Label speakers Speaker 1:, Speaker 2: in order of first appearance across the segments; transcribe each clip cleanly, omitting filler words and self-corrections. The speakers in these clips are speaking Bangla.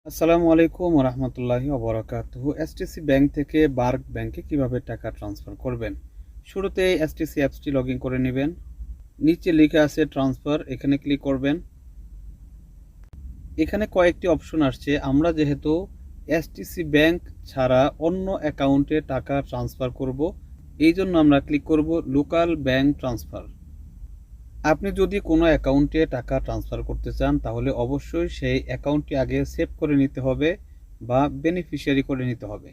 Speaker 1: আসসালামু আলাইকুম ওয়া রাহমাতুল্লাহি ওয়া বারাকাতুহু। এসটিসি ব্যাংক থেকে বার্ক ব্যাংকে কিভাবে টাকা ট্রান্সফার করবেন? শুরুতে এসটিসি অ্যাপসটি লগইন করে নেবেন। নিচে লেখা আছে ট্রান্সফার, এখানে ক্লিক করবেন। এখানে কয়েকটি অপশন আসছে। আমরা যেহেতু এসটিসি ব্যাংক ছাড়া অন্য অ্যাকাউন্টে টাকা ট্রান্সফার করব, এই জন্য আমরা ক্লিক করব লোকাল ব্যাংক ট্রান্সফার। আপনি যদি কোনো অ্যাকাউন্টে টাকা ট্রান্সফার করতে চান তাহলে অবশ্যই সেই অ্যাকাউন্টটি আগে সেভ করে নিতে হবে বা বেনিফিশিয়ারি করে নিতে হবে।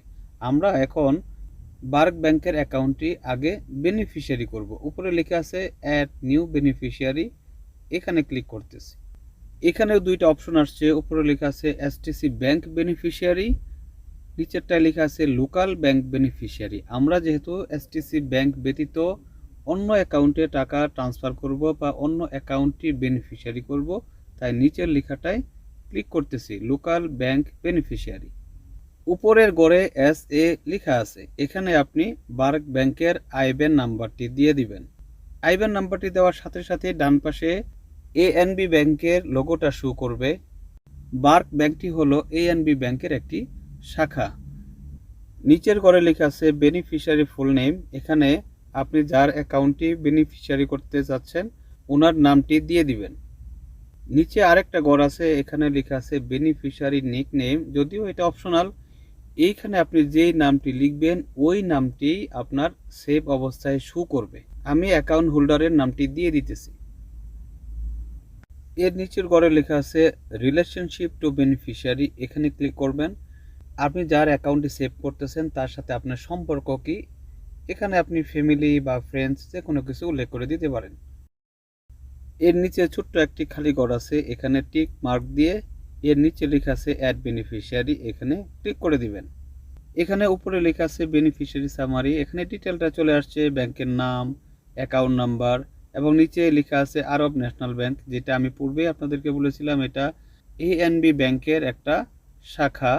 Speaker 1: আমরা এখন বার্ক ব্যাংকের অ্যাকাউন্টটি আগে বেনিফিশিয়ারি করব। উপরে লেখা আছে অ্যাড নিউ বেনিফিশিয়ারি, এখানে ক্লিক করতেছি। এখানেও দুইটা অপশন আসছে। উপরে লেখা আছে এসটিসি ব্যাংক বেনিফিশিয়ারি, নিচেরটায় লেখা আছে লোকাল ব্যাংক বেনিফিশিয়ারি। আমরা যেহেতু এসটিসি ব্যাংক ব্যতীত অন্য অ্যাকাউন্টে টাকা ট্রান্সফার করব বা অন্য অ্যাকাউন্টটি বেনিফিশিয়ারি করব, তাই নিচের লেখাটায় ক্লিক করতেছি লোকাল ব্যাংক বেনিফিশিয়ারি। উপরের ঘরে এস এ লেখা আছে, এখানে আপনি বার্ক ব্যাংকের আইব্যান নাম্বারটি দিয়ে দিবেন। আইব্যান নাম্বারটি দেওয়ার সাথে সাথে ডান পাশে এএনবি ব্যাংকের লোগোটা শো করবে। বার্ক ব্যাংকটি হলো এএনবি ব্যাংকের একটি শাখা। নিচের ঘরে লেখা আছে বেনিফিশিয়ারি ফুল নেম, এখানে আপনি যার অ্যাকাউন্টটি বেনিফিশিয়ারি করতে যাচ্ছেন ওনার নামটি দিয়ে দিবেন। নিচে আরেকটা ঘর আছে, এখানে লেখা আছে বেনিফিশিয়ারি নিক নেম, যদিও এটা অপশনাল। এইখানে আপনি যেই নামটি লিখবেন ওই নামটি আপনার সেভ অবস্থায় শো করবে। আমি অ্যাকাউন্ট হোল্ডারের নামটি দিয়ে দিতেছি। এর নিচের ঘরে লেখা আছে রিলেশনশিপ টু বেনিফিশিয়ারি, এখানে ক্লিক করবেন। আপনি যার অ্যাকাউন্টটি সেভ করতেছেন তার সাথে আপনার সম্পর্ক কি, এখানে আপনি ফ্যামিলি বা ফ্রেন্ডস যে কোনো কিছু উল্লেখ করে দিতে পারেন। এর নিচে ছোট্ট একটি খালি ঘর আছে, এখানে টিক মার্ক দিয়ে এর নিচে লেখা আছে অ্যাড বেনিফিশিয়ারি, এখানে ক্লিক করে দিবেন। এখানে উপরে লেখা আছে বেনিফিশিয়ারি সামারি, এখানে ডিটেলটা চলে আসছে, ব্যাংকের নাম, অ্যাকাউন্ট নাম্বার এবং নিচে লেখা আছে আরব ন্যাশনাল ব্যাংক, যেটা আমি পূর্বেই আপনাদেরকে বলেছিলাম এটা এএনবি ব্যাংকের একটা শাখা।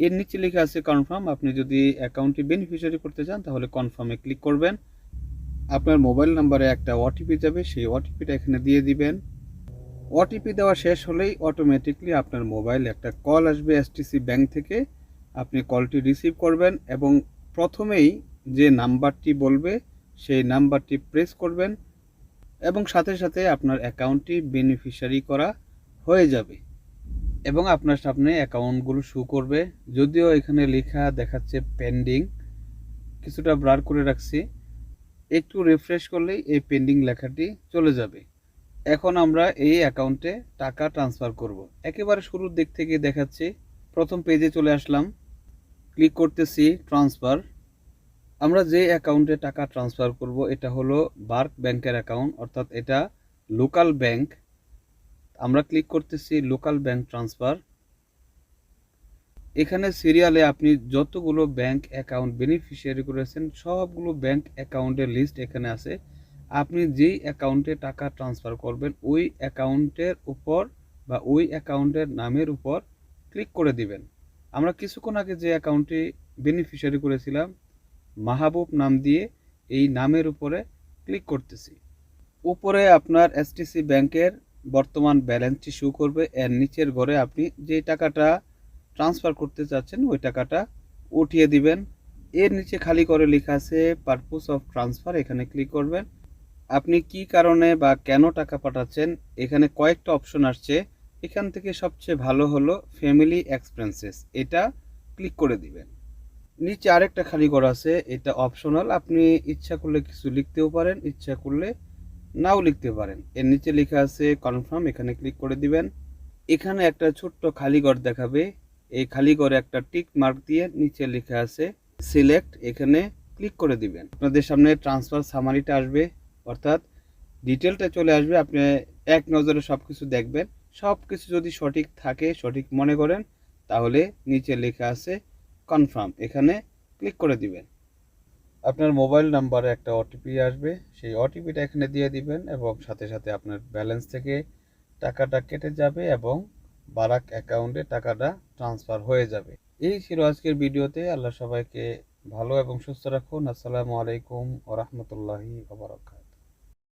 Speaker 1: এর নিচে লেখা আছে কনফার্ম, আপনি যদি অ্যাকাউন্টটি বেনিফিশিয়ারি করতে চান তাহলে কনফার্মে ক্লিক করবেন। আপনার মোবাইল নাম্বারে একটা ওটিপি যাবে, সেই ওটিপিটা এখানে দিয়ে দিবেন। ওটিপি দেওয়া শেষ হলেই অটোমেটিকলি আপনার মোবাইলে একটা কল আসবে এসটিসি ব্যাংক থেকে। আপনি কলটি রিসিভ করবেন এবং প্রথমেই যে নাম্বারটি বলবে সেই নাম্বারটি প্রেস করবেন এবং সাথে সাথে আপনার অ্যাকাউন্টটি বেনিফিশিয়ারি করা হয়ে যাবে এবং আপনার সামনে অ্যাকাউন্টগুলো শো করবে। যদিও এখানে লেখা দেখাচ্ছে পেন্ডিং, কিছুটা ব্লার করে রাখছি, একটু রিফ্রেশ করলেই এই পেন্ডিং লেখাটি চলে যাবে। এখন আমরা এই অ্যাকাউন্টে টাকা ট্রান্সফার করব। একেবারে শুরুর দিক থেকে দেখাচ্ছি। প্রথম পেজে চলে আসলাম, ক্লিক করতেছি ট্রান্সফার। আমরা যে অ্যাকাউন্টে টাকা ট্রান্সফার করব এটা হলো বার্ক ব্যাংকের অ্যাকাউন্ট, অর্থাৎ এটা লোকাল ব্যাংক। আমরা ক্লিক করতেছি লোকাল ব্যাংক ট্রান্সফার। এখানে সিরিয়ালে আপনি যতগুলো ব্যাংক অ্যাকাউন্ট বেনিফিশিয়ারি করেছেন সবগুলো ব্যাংক অ্যাকাউন্টের লিস্ট এখানে আছে। আপনি যেই অ্যাকাউন্টে টাকা ট্রান্সফার করবেন ওই অ্যাকাউন্টের উপর বা ওই অ্যাকাউন্টের নামের উপর ক্লিক করে দিবেন। আমরা কিছুক্ষণ আগে যে অ্যাকাউন্টটি বেনিফিশিয়ারি করেছিলাম মাহবুব নাম দিয়ে, এই নামের উপরে ক্লিক করতেছি। উপরে আপনার এসটিসি ব্যাংকের বর্তমান ব্যালেন্সটি শো করবে। এর নিচের ঘরে আপনি যে টাকাটা ট্রান্সফার করতে চাচ্ছেন ওই টাকাটা উঠিয়ে দিবেন। এর নিচে খালি করে লেখা আছে পারপোজ অফ ট্রান্সফার, এখানে ক্লিক করবেন। আপনি কি কারণে বা কেন টাকা পাঠাচ্ছেন এখানে কয়েকটা অপশন আসছে, এখান থেকে সবচেয়ে ভালো হলো ফ্যামিলি এক্সপেন্সেস, এটা ক্লিক করে দিবেন। নিচে আরেকটা খালি ঘর আছে, এটা অপশনাল, আপনি ইচ্ছা করলে কিছু লিখতেও পারেন, ইচ্ছা করলে নাও লিখতে পারেন। এর নিচে লেখা আছে কনফার্ম, এখানে ক্লিক করে দিবেন। এখানে একটা ছোট্ট খালি ঘর দেখাবে, এই খালি ঘরে একটা টিক মার্ক দিয়ে নিচে লেখা আছে সিলেক্ট, এখানে ক্লিক করে দিবেন। আপনাদের সামনে ট্রান্সফার সামারিটা আসবে, অর্থাৎ ডিটেলটা চলে আসবে। আপনি এক নজরে সব কিছু দেখবেন, সব কিছু যদি সঠিক থাকে, সঠিক মনে করেন, তাহলে নিচে লেখা আছে কনফার্ম, এখানে ক্লিক করে দিবেন। আপনার মোবাইল নাম্বারে একটা ওটিপি আসবে, সেই ওটিপিটা এখানে দিয়ে দিবেন এবং সাথে সাথে আপনার ব্যালেন্স থেকে টাকাটা কেটে যাবে এবং বারাক অ্যাকাউন্টে টাকাটা ট্রান্সফার হয়ে যাবে। এই ছিল আজকের ভিডিওতে। আল্লাহ সবাইকে ভালো এবং সুস্থ রাখুন। আসসালামু আলাইকুম ওয়া রাহমাতুল্লাহি ওয়া বারাকাতুহু।